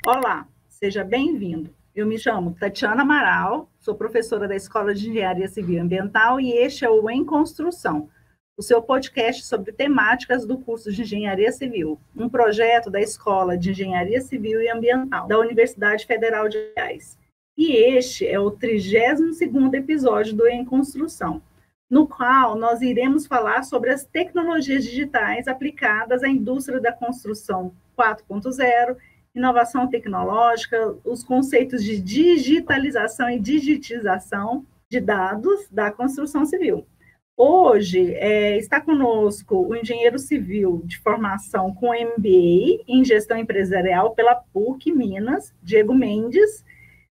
Olá, seja bem-vindo. Eu me chamo Tatiana Amaral, sou professora da Escola de Engenharia Civil e Ambiental e este é o Em Construção, o seu podcast sobre temáticas do curso de Engenharia Civil, um projeto da Escola de Engenharia Civil e Ambiental da Universidade Federal de Goiás. E este é o 32º episódio do Em Construção, no qual nós iremos falar sobre as tecnologias digitais aplicadas à indústria da construção 4.0, inovação tecnológica, os conceitos de digitalização e digitização de dados da construção civil. Hoje está conosco o engenheiro civil de formação com MBA em gestão empresarial pela PUC Minas, Diego Mendes.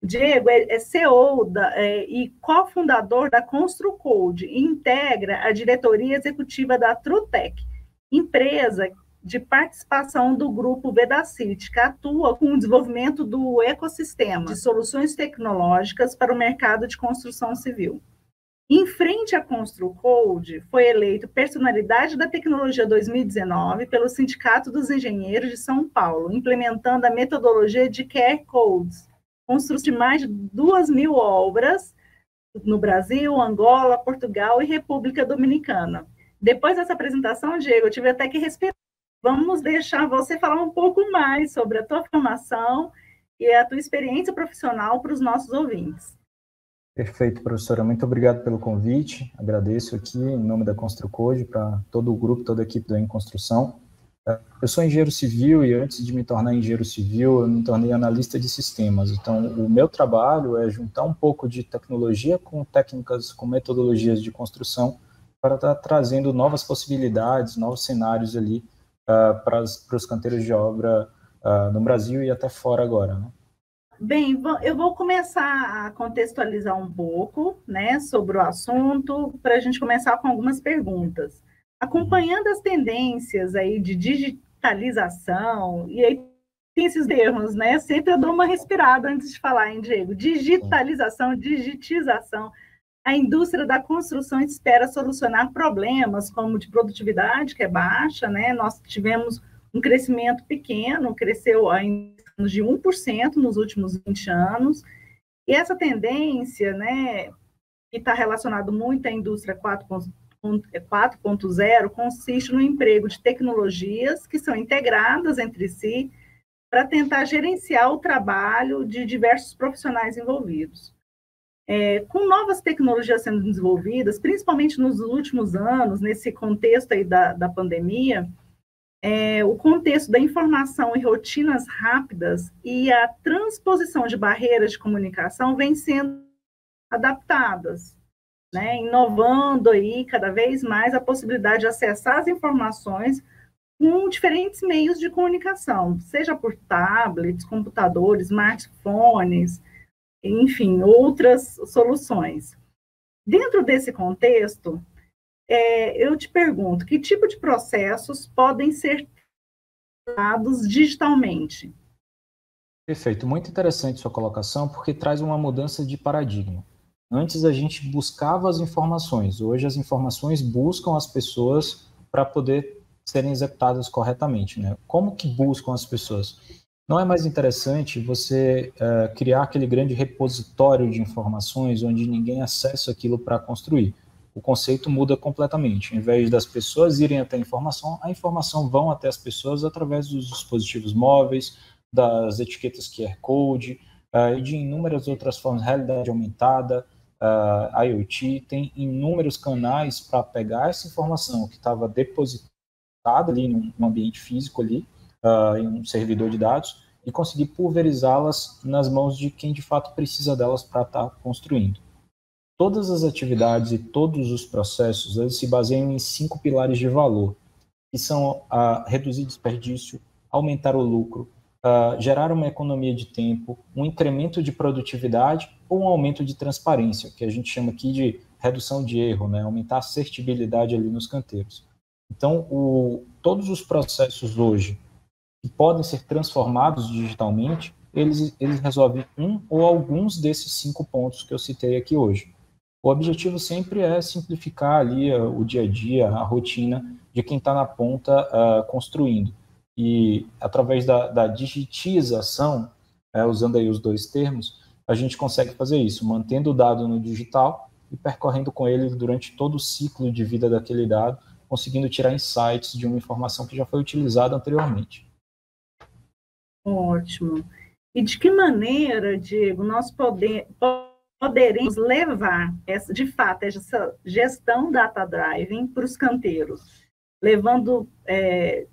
Diego é CEO e cofundador da ConstruCode e integra a diretoria executiva da Trutec, empresa de participação do grupo Vedacity, que atua com o desenvolvimento do ecossistema de soluções tecnológicas para o mercado de construção civil. Em frente à ConstruCode, foi eleito Personalidade da Tecnologia 2019 pelo Sindicato dos Engenheiros de São Paulo, implementando a metodologia de QR Codes, construção de mais de 2.000 obras no Brasil, Angola, Portugal e República Dominicana. Depois dessa apresentação, Diego, eu tive até que respirar. Vamos deixar você falar um pouco mais sobre a tua formação e a tua experiência profissional para os nossos ouvintes. Perfeito, professora. Muito obrigado pelo convite. Agradeço aqui em nome da ConstruCode para todo o grupo, toda a equipe do Em Construção. Eu sou engenheiro civil e antes de me tornar engenheiro civil, eu me tornei analista de sistemas. Então, o meu trabalho é juntar um pouco de tecnologia com técnicas, com metodologias de construção para estar trazendo novas possibilidades, novos cenários ali para os canteiros de obra no Brasil e até fora agora, né? Bem, eu vou começar a contextualizar um pouco, né, sobre o assunto, para a gente começar com algumas perguntas. Acompanhando as tendências aí de digitalização, e aí tem esses termos, né? Sempre eu dou uma respirada antes de falar, hein, Diego? Digitalização, digitização. A indústria da construção espera solucionar problemas como de produtividade, que é baixa, né? Nós tivemos um crescimento pequeno, cresceu em de 1% nos últimos 20 anos, e essa tendência, né, que está relacionado muito à indústria 4.0, consiste no emprego de tecnologias que são integradas entre si para tentar gerenciar o trabalho de diversos profissionais envolvidos. Com novas tecnologias sendo desenvolvidas, principalmente nos últimos anos, nesse contexto aí da pandemia, o contexto da informação e rotinas rápidas e a transposição de barreiras de comunicação vem sendo adaptadas, né, inovando aí cada vez mais a possibilidade de acessar as informações com diferentes meios de comunicação, seja por tablets, computadores, smartphones, enfim, outras soluções. Dentro desse contexto, eu te pergunto, que tipo de processos podem ser dados digitalmente? Perfeito, muito interessante sua colocação, porque traz uma mudança de paradigma. Antes a gente buscava as informações, hoje as informações buscam as pessoas para poder serem executadas corretamente, né? Como que buscam as pessoas? Não é mais interessante você criar aquele grande repositório de informações onde ninguém acessa aquilo para construir? O conceito muda completamente. Em vez das pessoas irem até a informação vão até as pessoas através dos dispositivos móveis, das etiquetas QR Code, e de inúmeras outras formas, realidade aumentada, IoT, tem inúmeros canais para pegar essa informação que estava depositada ali num ambiente físico ali, em um servidor de dados, e conseguir pulverizá-las nas mãos de quem de fato precisa delas para estar construindo. Todas as atividades e todos os processos, eles se baseiam em 5 pilares de valor, que são reduzir desperdício, aumentar o lucro, gerar uma economia de tempo, um incremento de produtividade ou um aumento de transparência, que a gente chama aqui de redução de erro, né? Aumentar a assertibilidade ali nos canteiros. Então, todos os processos hoje que podem ser transformados digitalmente, eles resolvem um ou alguns desses 5 pontos que eu citei aqui hoje. O objetivo sempre é simplificar ali o dia a dia, a rotina de quem está na ponta construindo. E através da digitização, usando aí os dois termos, a gente consegue fazer isso, mantendo o dado no digital e percorrendo com ele durante todo o ciclo de vida daquele dado, conseguindo tirar insights de uma informação que já foi utilizada anteriormente. Ótimo. E de que maneira, Diego, nós poderemos levar, de fato, essa gestão data-driven para os canteiros, levando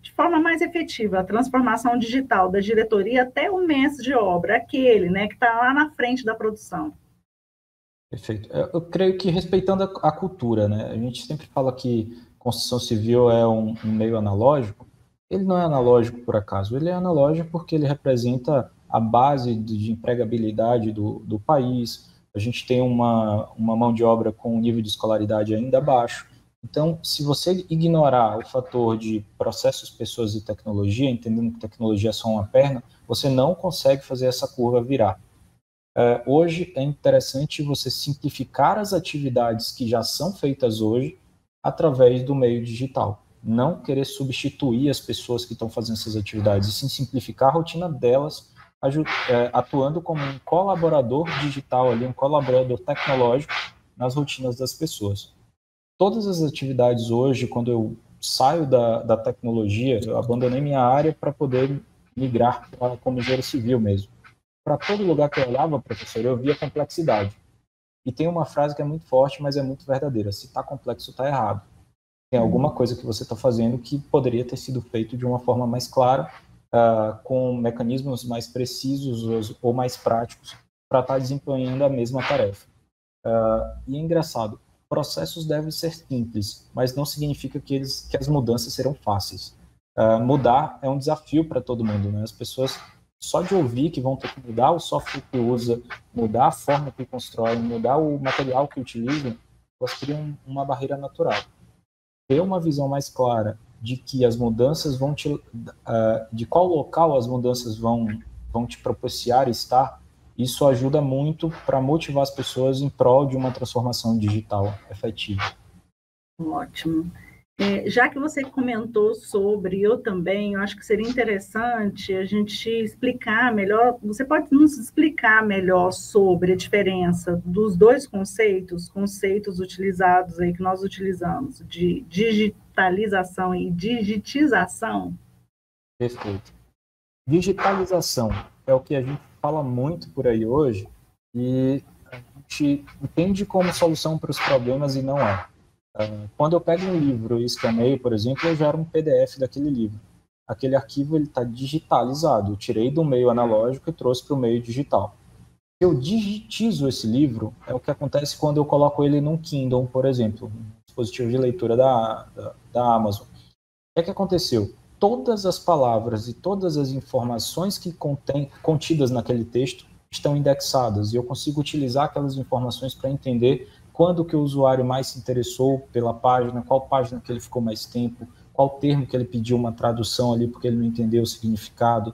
de forma mais efetiva a transformação digital da diretoria até o mestre de obra, aquele, né, que está lá na frente da produção? Perfeito. Eu creio que respeitando a cultura, né? A gente sempre fala que construção civil é um meio analógico. Ele não é analógico por acaso, ele é analógico porque ele representa a base de empregabilidade do país. A gente tem uma mão de obra com um nível de escolaridade ainda baixo. Então, se você ignorar o fator de processos, pessoas e tecnologia, entendendo que tecnologia é só uma perna, você não consegue fazer essa curva virar. Hoje é interessante você simplificar as atividades que já são feitas hoje através do meio digital. Não querer substituir as pessoas que estão fazendo essas atividades, e sim simplificar a rotina delas, atuando como um colaborador digital, ali, um colaborador tecnológico nas rotinas das pessoas. Todas as atividades hoje, quando eu saio da tecnologia, eu abandonei minha área para poder migrar como engenheiro civil mesmo. Para todo lugar que eu olhava, professor, eu via complexidade. E tem uma frase que é muito forte, mas é muito verdadeira. Se está complexo, está errado. Tem alguma coisa que você está fazendo que poderia ter sido feito de uma forma mais clara, com mecanismos mais precisos ou mais práticos para estar desempenhando a mesma tarefa. E é engraçado, processos devem ser simples, mas não significa que as mudanças serão fáceis. Mudar é um desafio para todo mundo, né? As pessoas, só de ouvir que vão ter que mudar o software que usa, mudar a forma que constrói, mudar o material que utilizam, elas criam uma barreira natural. Ter uma visão mais clara de que as mudanças de qual local as mudanças vão te propiciar estar, isso ajuda muito para motivar as pessoas em prol de uma transformação digital efetiva. Ótimo. Já que você comentou sobre, eu também, eu acho que seria interessante a gente explicar melhor, você pode nos explicar melhor sobre a diferença dos dois conceitos utilizados aí, que nós utilizamos, de digitalização e digitização? Perfeito. Digitalização é o que a gente fala muito por aí hoje e a gente entende como solução para os problemas e não é. Quando eu pego um livro e escaneio, por exemplo, eu gero um PDF daquele livro. Aquele arquivo está digitalizado. Eu tirei do meio analógico e trouxe para o meio digital. Se eu digitizo esse livro, é o que acontece quando eu coloco ele num Kindle, por exemplo, um dispositivo de leitura da Amazon. O que aconteceu? Todas as palavras e todas as informações que contidas naquele texto estão indexadas e eu consigo utilizar aquelas informações para entender quando que o usuário mais se interessou pela página, qual página que ele ficou mais tempo, qual termo que ele pediu uma tradução ali porque ele não entendeu o significado,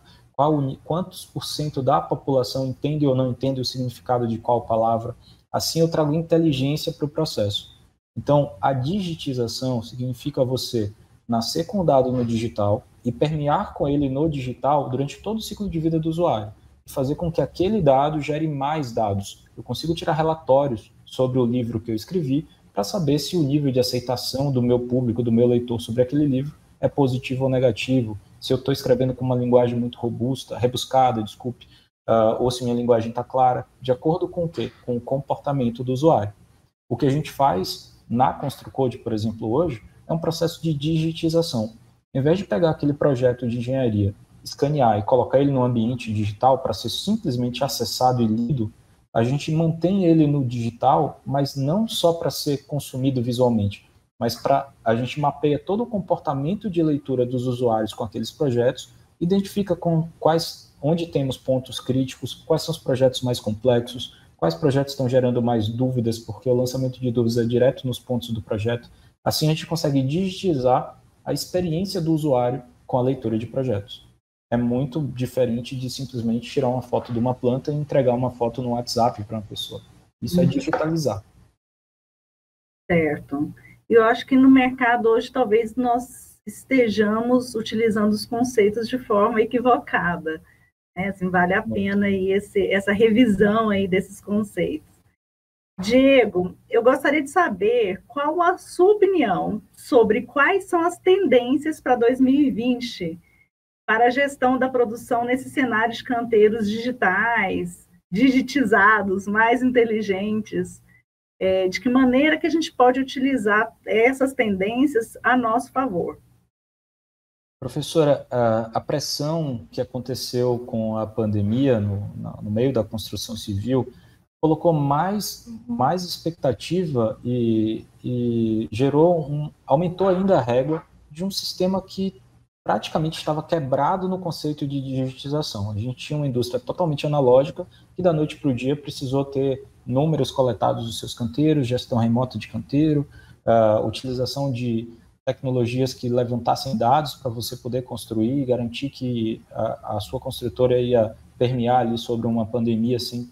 quantos por cento da população entende ou não entende o significado de qual palavra. Assim eu trago inteligência para o processo. Então, a digitização significa você nascer com o dado no digital e permear com ele no digital durante todo o ciclo de vida do usuário. E fazer com que aquele dado gere mais dados. Eu consigo tirar relatórios sobre o livro que eu escrevi para saber se o nível de aceitação do meu público, do meu leitor sobre aquele livro é positivo ou negativo, se eu estou escrevendo com uma linguagem muito robusta, rebuscada, desculpe, ou se minha linguagem está clara, de acordo com o quê? Com o comportamento do usuário. O que a gente faz na ConstruCode, por exemplo, hoje, é um processo de digitização. Em vez de pegar aquele projeto de engenharia, escanear e colocar ele no ambiente digital para ser simplesmente acessado e lido, a gente mantém ele no digital, mas não só para ser consumido visualmente, mas a gente mapeia todo o comportamento de leitura dos usuários com aqueles projetos, identifica onde temos pontos críticos, quais são os projetos mais complexos, quais projetos estão gerando mais dúvidas, porque o lançamento de dúvidas é direto nos pontos do projeto. Assim, a gente consegue digitizar a experiência do usuário com a leitura de projetos. É muito diferente de simplesmente tirar uma foto de uma planta e entregar uma foto no WhatsApp para uma pessoa. Isso é digitalizar. Certo. Eu acho que no mercado hoje talvez nós estejamos utilizando os conceitos de forma equivocada. Assim, vale a pena aí essa revisão aí desses conceitos. Diego, eu gostaria de saber qual a sua opinião sobre quais são as tendências para 2020 para a gestão da produção nesse cenário de canteiros digitais, digitizados, mais inteligentes. De que maneira que a gente pode utilizar essas tendências a nosso favor? Professora, a pressão que aconteceu com a pandemia no meio da construção civil colocou mais expectativa e aumentou ainda a régua de um sistema que praticamente estava quebrado no conceito de digitização. A gente tinha uma indústria totalmente analógica que da noite para o dia precisou ter números coletados dos seus canteiros, gestão remota de canteiro, utilização de tecnologias que levantassem dados para você poder construir e garantir que a sua construtora ia permear ali sobre uma pandemia sem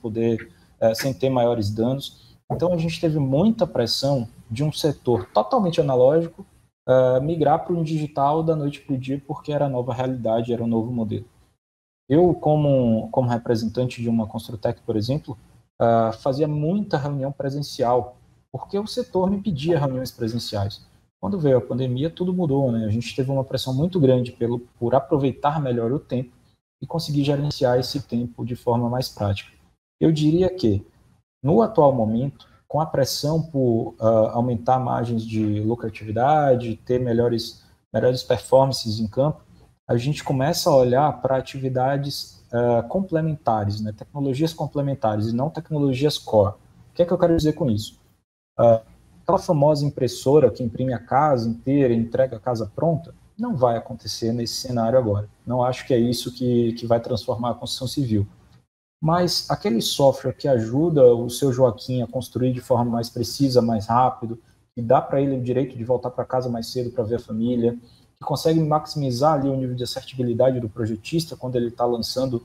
ter maiores danos. Então, a gente teve muita pressão de um setor totalmente analógico migrar para um digital da noite para o dia, porque era a nova realidade, era o novo modelo. Eu, como representante de uma Construtec, por exemplo, fazia muita reunião presencial, porque o setor me pedia reuniões presenciais. Quando veio a pandemia, tudo mudou, né? A gente teve uma pressão muito grande por aproveitar melhor o tempo e conseguir gerenciar esse tempo de forma mais prática. Eu diria que, no atual momento, com a pressão por aumentar margens de lucratividade, ter melhores performances em campo, a gente começa a olhar para atividades complementares, né? Tecnologias complementares e não tecnologias core. O que é que eu quero dizer com isso? Aquela famosa impressora que imprime a casa inteira e entrega a casa pronta, não vai acontecer nesse cenário agora. Não acho que é isso que vai transformar a construção civil. Mas aquele software que ajuda o seu Joaquim a construir de forma mais precisa, mais rápido, que dá para ele o direito de voltar para casa mais cedo para ver a família, que consegue maximizar ali o nível de assertibilidade do projetista quando ele está lançando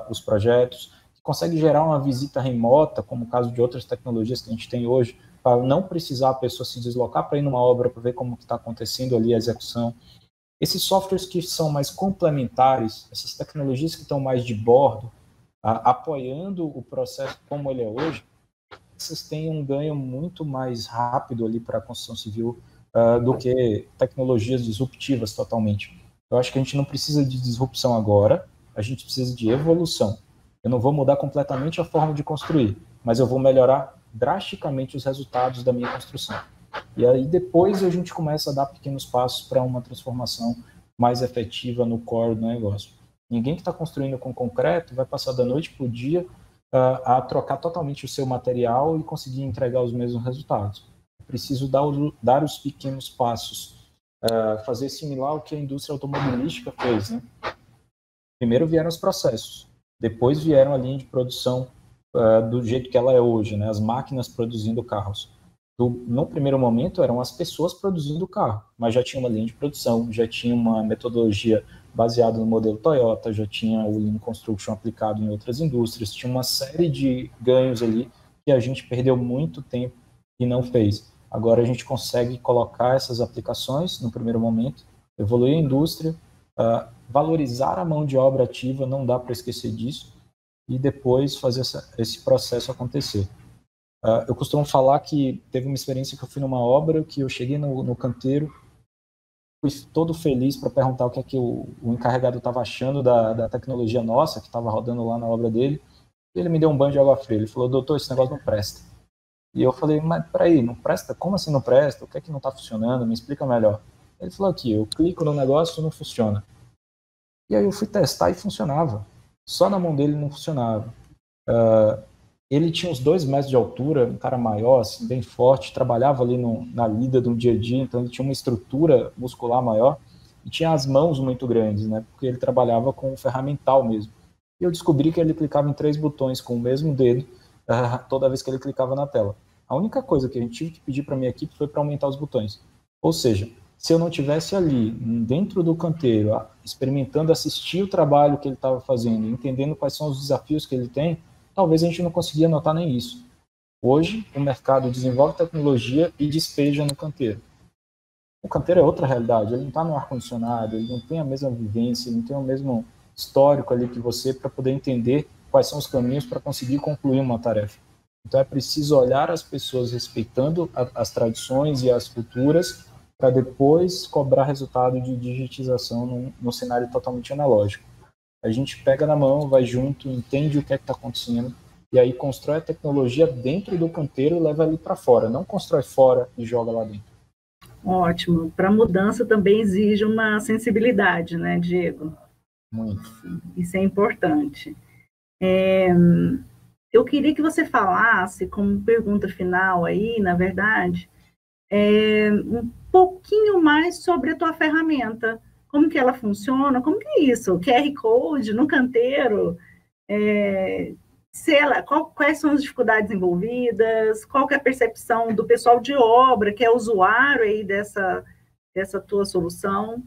os projetos, que consegue gerar uma visita remota, como o caso de outras tecnologias que a gente tem hoje, para não precisar a pessoa se deslocar para ir numa obra para ver como está acontecendo ali a execução. Esses softwares que são mais complementares, essas tecnologias que estão mais de bordo, apoiando o processo como ele é hoje, essas têm um ganho muito mais rápido ali para a construção civil do que tecnologias disruptivas totalmente. Eu acho que a gente não precisa de disrupção agora, a gente precisa de evolução. Eu não vou mudar completamente a forma de construir, mas eu vou melhorar drasticamente os resultados da minha construção. E aí depois a gente começa a dar pequenos passos para uma transformação mais efetiva no core do negócio. Ninguém que está construindo com concreto vai passar da noite para o dia a trocar totalmente o seu material e conseguir entregar os mesmos resultados. É preciso dar os pequenos passos, fazer similar ao que a indústria automobilística fez, né? Primeiro vieram os processos, depois vieram a linha de produção do jeito que ela é hoje, né? As máquinas produzindo carros. No primeiro momento eram as pessoas produzindo o carro, mas já tinha uma linha de produção, já tinha uma metodologia baseada no modelo Toyota, já tinha o Lean Construction aplicado em outras indústrias, tinha uma série de ganhos ali que a gente perdeu muito tempo e não fez. Agora a gente consegue colocar essas aplicações no primeiro momento, evoluir a indústria, valorizar a mão de obra ativa, não dá para esquecer disso, e depois fazer esse processo acontecer. Eu costumo falar que teve uma experiência que eu fui numa obra, que eu cheguei no canteiro, fui todo feliz para perguntar o que é que o encarregado estava achando da tecnologia nossa, que estava rodando lá na obra dele, e ele me deu um banho de água fria. Ele falou: doutor, esse negócio não presta. E eu falei: mas peraí, não presta? Como assim não presta? O que é que não está funcionando? Me explica melhor. Ele falou: aqui, eu clico no negócio e não funciona. E aí eu fui testar e funcionava. Só na mão dele não funcionava. Ele tinha uns 2 metros de altura, um cara maior, assim, bem forte, trabalhava ali na lida do dia a dia, então ele tinha uma estrutura muscular maior e tinha as mãos muito grandes, né? Porque ele trabalhava com ferramental mesmo. E eu descobri que ele clicava em 3 botões com o mesmo dedo toda vez que ele clicava na tela. A única coisa que a gente tive que pedir para a minha equipe foi para aumentar os botões. Ou seja, se eu não tivesse ali, dentro do canteiro, experimentando, assistir o trabalho que ele estava fazendo, entendendo quais são os desafios que ele tem, talvez a gente não conseguia notar nem isso. Hoje, o mercado desenvolve tecnologia e despeja no canteiro. O canteiro é outra realidade, ele não está no ar-condicionado, ele não tem a mesma vivência, ele não tem o mesmo histórico ali que você, para poder entender quais são os caminhos para conseguir concluir uma tarefa. Então é preciso olhar as pessoas respeitando as tradições e as culturas para depois cobrar resultado de digitização no cenário totalmente analógico. A gente pega na mão, vai junto, entende o que é que está acontecendo e aí constrói a tecnologia dentro do canteiro e leva ali para fora, não constrói fora e joga lá dentro. Ótimo. Para mudança também exige uma sensibilidade, né, Diego? Muito. Isso é importante. Eu queria que você falasse, como pergunta final aí, na verdade, um pouquinho mais sobre a tua ferramenta. Como que ela funciona? Como que é isso? QR Code no canteiro? Quais são as dificuldades envolvidas? Qual que é a percepção do pessoal de obra, que é usuário aí dessa tua solução?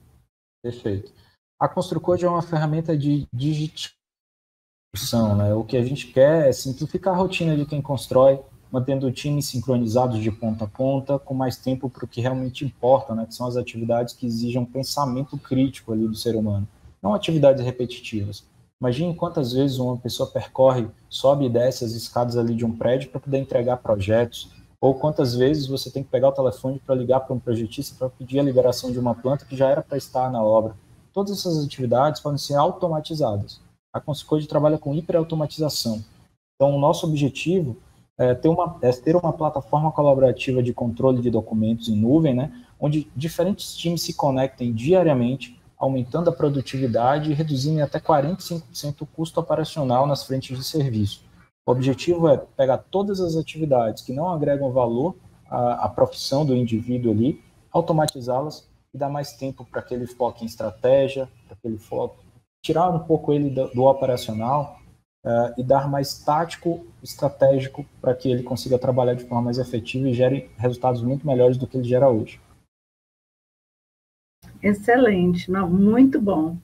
Perfeito. A ConstruCode é uma ferramenta de digitalização, né? O que a gente quer é simplificar a rotina de quem constrói, mantendo o time sincronizado de ponta a ponta, com mais tempo para o que realmente importa, né? Que são as atividades que exigem um pensamento crítico ali do ser humano, não atividades repetitivas. Imagine quantas vezes uma pessoa percorre, sobe e desce as escadas ali de um prédio para poder entregar projetos, ou quantas vezes você tem que pegar o telefone para ligar para um projetista para pedir a liberação de uma planta que já era para estar na obra. Todas essas atividades podem ser automatizadas. A ConstruCode trabalha com hiperautomatização. Então, o nosso objetivo é ter uma plataforma colaborativa de controle de documentos em nuvem, né, onde diferentes times se conectem diariamente, aumentando a produtividade e reduzindo em até 45% o custo operacional nas frentes de serviço. O objetivo é pegar todas as atividades que não agregam valor à profissão do indivíduo ali, automatizá-las e dar mais tempo para que ele foque em estratégia, para que ele foque, tirar um pouco ele do operacional e dar mais tático, estratégico, para que ele consiga trabalhar de forma mais efetiva e gere resultados muito melhores do que ele gera hoje. Excelente, não, muito bom.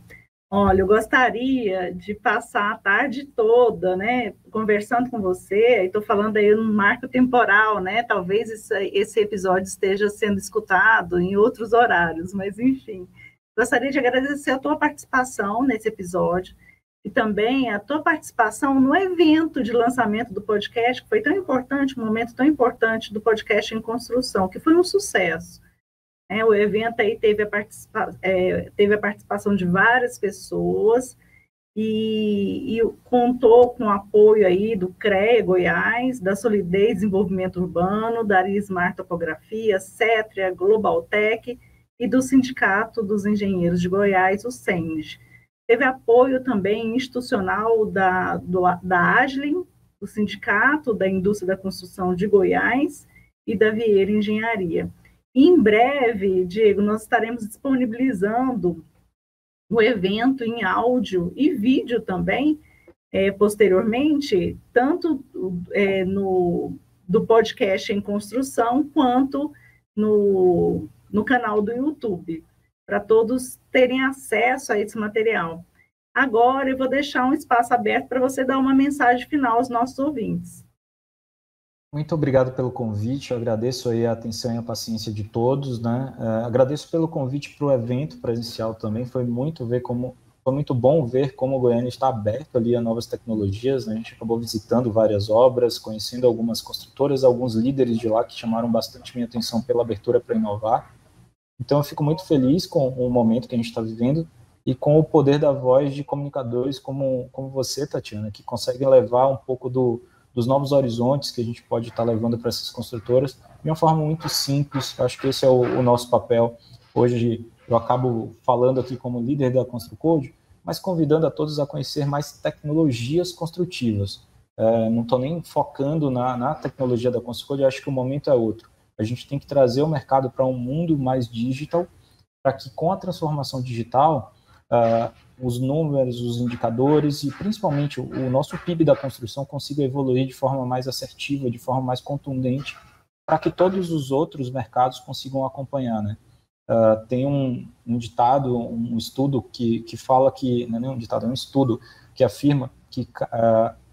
Olha, eu gostaria de passar a tarde toda, né, conversando com você, estou falando aí no marco temporal, né, talvez esse episódio esteja sendo escutado em outros horários, mas enfim. Gostaria de agradecer a tua participação nesse episódio e também a tua participação no evento de lançamento do podcast, que foi tão importante, um momento tão importante do podcast em construção, que foi um sucesso. O evento aí teve a participação de várias pessoas e contou com o apoio aí do CREA Goiás, da Solidez Desenvolvimento Urbano, da Arismar Topografia, Cetria, Globaltec e do Sindicato dos Engenheiros de Goiás, o SENG. Teve apoio também institucional da Agilin, do Sindicato da Indústria da Construção de Goiás e da Vieira Engenharia. E em breve, Diego, nós estaremos disponibilizando o evento em áudio e vídeo também, posteriormente, tanto do podcast em construção, quanto no canal do YouTube, para todos terem acesso a esse material. Agora eu vou deixar um espaço aberto para você dar uma mensagem final aos nossos ouvintes. Muito obrigado pelo convite, eu agradeço aí a atenção e a paciência de todos, né? Agradeço pelo convite para o evento presencial também, foi muito bom ver como o Goiânia está aberto ali a novas tecnologias, né? A gente acabou visitando várias obras, conhecendo algumas construtoras, alguns líderes de lá que chamaram bastante minha atenção pela abertura para inovar. Então eu fico muito feliz com o momento que a gente está vivendo e com o poder da voz de comunicadores como você, Tatiana, que conseguem levar um pouco dos novos horizontes que a gente pode estar levando para essas construtoras de uma forma muito simples. Eu acho que esse é o nosso papel. Hoje eu acabo falando aqui como líder da ConstruCode, mas convidando a todos a conhecer mais tecnologias construtivas. Não estou nem focando na tecnologia da ConstruCode, eu acho que o momento é outro. A gente tem que trazer o mercado para um mundo mais digital, para que com a transformação digital, os números, os indicadores e principalmente o nosso PIB da construção consiga evoluir de forma mais assertiva, de forma mais contundente, para que todos os outros mercados consigam acompanhar, né? Tem um ditado, um estudo que fala que, não é nem um ditado, é um estudo que afirma que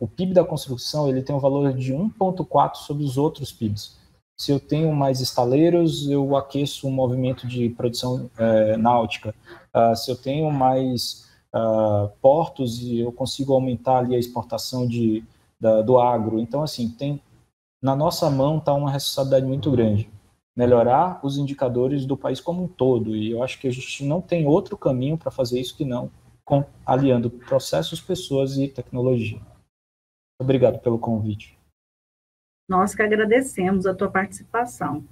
o PIB da construção ele tem um valor de 1,4 sobre os outros PIBs. Se eu tenho mais estaleiros, eu aqueço um movimento de produção náutica. Se eu tenho mais portos e eu consigo aumentar ali a exportação do agro. Então, assim, na nossa mão está uma responsabilidade muito grande. Melhorar os indicadores do país como um todo. E eu acho que a gente não tem outro caminho para fazer isso que não aliando processos, pessoas e tecnologia. Obrigado pelo convite. Nós que agradecemos a tua participação.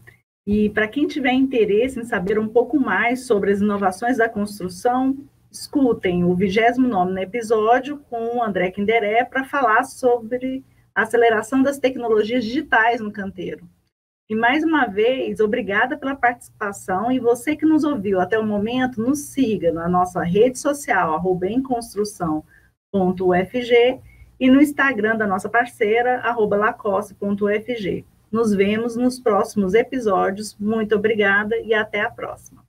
E para quem tiver interesse em saber um pouco mais sobre as inovações da construção, escutem o 29º episódio com o André Kinderé para falar sobre a aceleração das tecnologias digitais no canteiro. E mais uma vez, obrigada pela participação e você que nos ouviu até o momento, nos siga na nossa rede social, @emconstrução.ufg e no Instagram da nossa parceira, @lacoste.ufg. Nos vemos nos próximos episódios. Muito obrigada e até a próxima.